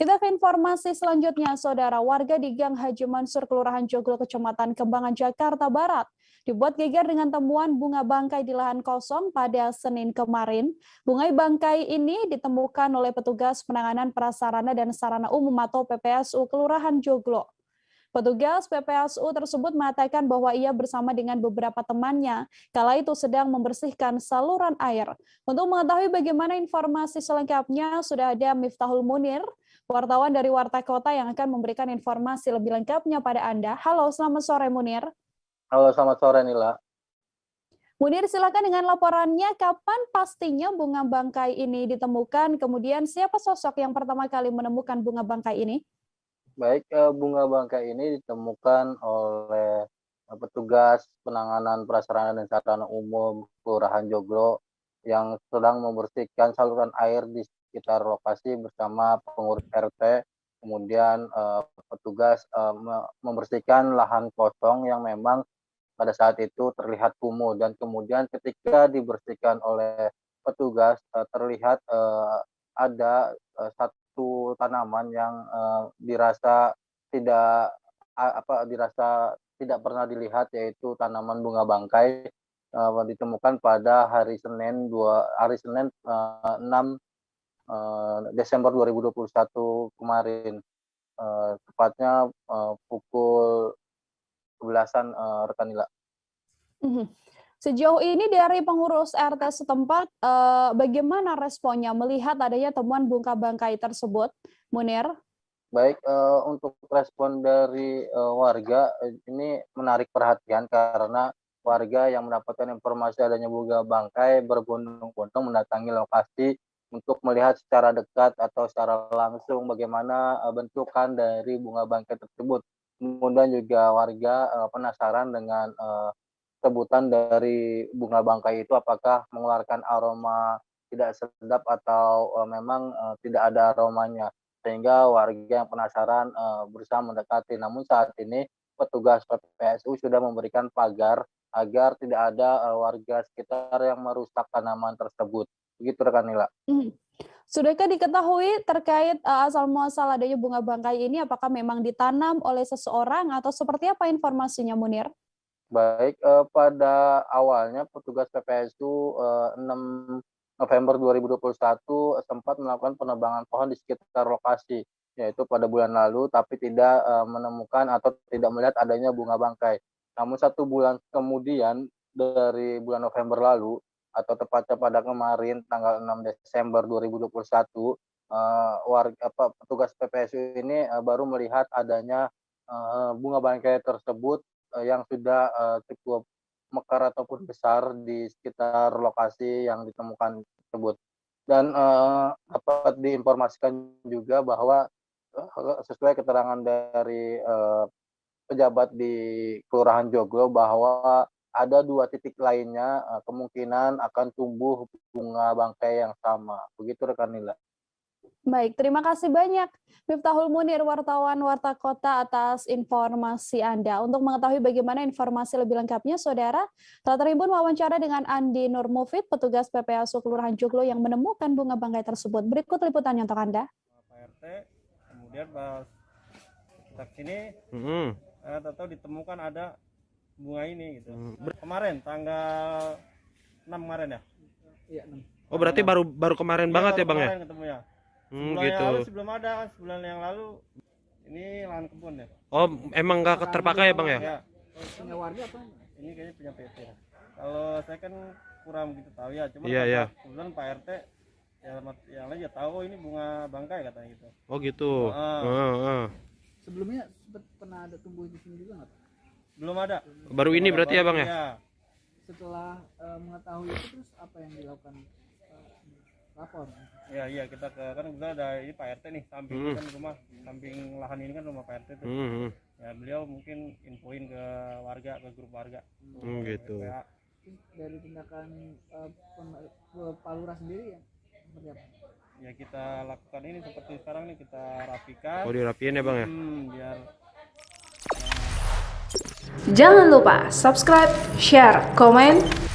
Kita ke informasi selanjutnya, Saudara. Warga di Gang Haji Mansur, Kelurahan Joglo, Kecamatan Kembangan, Jakarta Barat, dibuat geger dengan temuan bunga bangkai di lahan kosong pada Senin kemarin. Bunga bangkai ini ditemukan oleh petugas penanganan prasarana dan sarana umum atau PPSU Kelurahan Joglo. Petugas PPSU tersebut mengatakan bahwa ia bersama dengan beberapa temannya kala itu sedang membersihkan saluran air. Untuk mengetahui bagaimana informasi selengkapnya, sudah ada Miftahul Munir, wartawan dari Warta Kota yang akan memberikan informasi lebih lengkapnya pada Anda. Halo, selamat sore Munir. Halo, selamat sore Nila. Munir, silakan dengan laporannya. Kapan pastinya bunga bangkai ini ditemukan? Kemudian siapa sosok yang pertama kali menemukan bunga bangkai ini? Baik, bunga bangkai ini ditemukan oleh petugas penanganan prasarana dan sarana umum Kelurahan Joglo yang sedang membersihkan saluran air di sekitar lokasi bersama pengurus RT. Kemudian petugas membersihkan lahan kosong yang memang pada saat itu terlihat kumuh, dan kemudian ketika dibersihkan oleh petugas terlihat ada satu tanaman yang dirasa tidak pernah dilihat, yaitu tanaman bunga bangkai, ditemukan pada hari Senin 6 Desember 2021 kemarin, tepatnya pukul 11-an, rekan Nila. Sejauh ini dari pengurus RT setempat, bagaimana responnya melihat adanya temuan bunga bangkai tersebut, Munir? Baik, untuk respon dari warga ini menarik perhatian karena warga yang mendapatkan informasi adanya bunga bangkai berbondong-bondong mendatangi lokasi untuk melihat secara dekat atau secara langsung bagaimana bentukan dari bunga bangkai tersebut. Kemudian juga warga penasaran dengan sebutan dari bunga bangkai itu apakah mengeluarkan aroma tidak sedap atau memang tidak ada aromanya, sehingga warga yang penasaran berusaha mendekati. Namun saat ini petugas PPSU sudah memberikan pagar agar tidak ada warga sekitar yang merusak tanaman tersebut. Begitu rekan Nila. Sudahkah diketahui terkait asal muasal adanya bunga bangkai ini, apakah memang ditanam oleh seseorang atau seperti apa informasinya, Munir? Baik, pada awalnya petugas PPSU 6 November 2021 sempat melakukan penebangan pohon di sekitar lokasi, yaitu pada bulan lalu, tapi tidak menemukan atau tidak melihat adanya bunga bangkai. Namun 1 bulan kemudian dari bulan November lalu, atau tepatnya pada kemarin tanggal 6 Desember 2021, petugas PPSU ini baru melihat adanya bunga bangkai tersebut yang sudah cukup mekar ataupun besar di sekitar lokasi yang ditemukan tersebut. Dan dapat diinformasikan juga bahwa sesuai keterangan dari pejabat di Kelurahan Joglo bahwa ada 2 titik lainnya kemungkinan akan tumbuh bunga bangkai yang sama. Begitu rekan Nila. Baik, terima kasih banyak Miftahul Munir, wartawan Warta Kota, atas informasi Anda. Untuk mengetahui bagaimana informasi lebih lengkapnya, Saudara, telah terhubung wawancara dengan Andi Nurmufid, petugas PPSU Kelurahan Joglo yang menemukan bunga bangkai tersebut. Berikut liputannya untuk Anda. Pak RT, kemudian pas kita kesini, tahu ditemukan ada bunga ini gitu. Kemarin tanggal 6 kemarin ya? Iya, 6. Oh, berarti baru kemarin banget ya, Bang ya? Ketemunya. Sebulan gitu. yang lalu sebelum ada kan, sebulan yang lalu ini lahan kebun ya. Oh, emang nggak terpakai ya, Bang ya? Ya. Punya warga apa? Ini kayaknya punya PT. Kalau saya kan kurang begitu tahu ya, cuma kebetulan Pak RT yang lain ya tahu ini bunga bangkai katanya gitu. Oh gitu. Sebelumnya pernah ada tumbuh di sini juga nggak? Belum ada. Baru ini berarti ya, Bang ya? Ya. Setelah mengetahui itu, terus apa yang dilakukan? Lapor. Iya, kita kan kebetulan ada ini Pak RT nih, samping kan rumah, samping lahan ini kan rumah Pak RT tuh. Ya beliau mungkin infoin ke warga, ke grup warga. Gitu. Dari tindakan Pak Lurah sendiri ya seperti apa? Ya kita lakukan ini seperti sekarang nih, kita rapikan. Oh, dirapiin ya, Bang ya? Biar Jangan lupa subscribe, share, komen,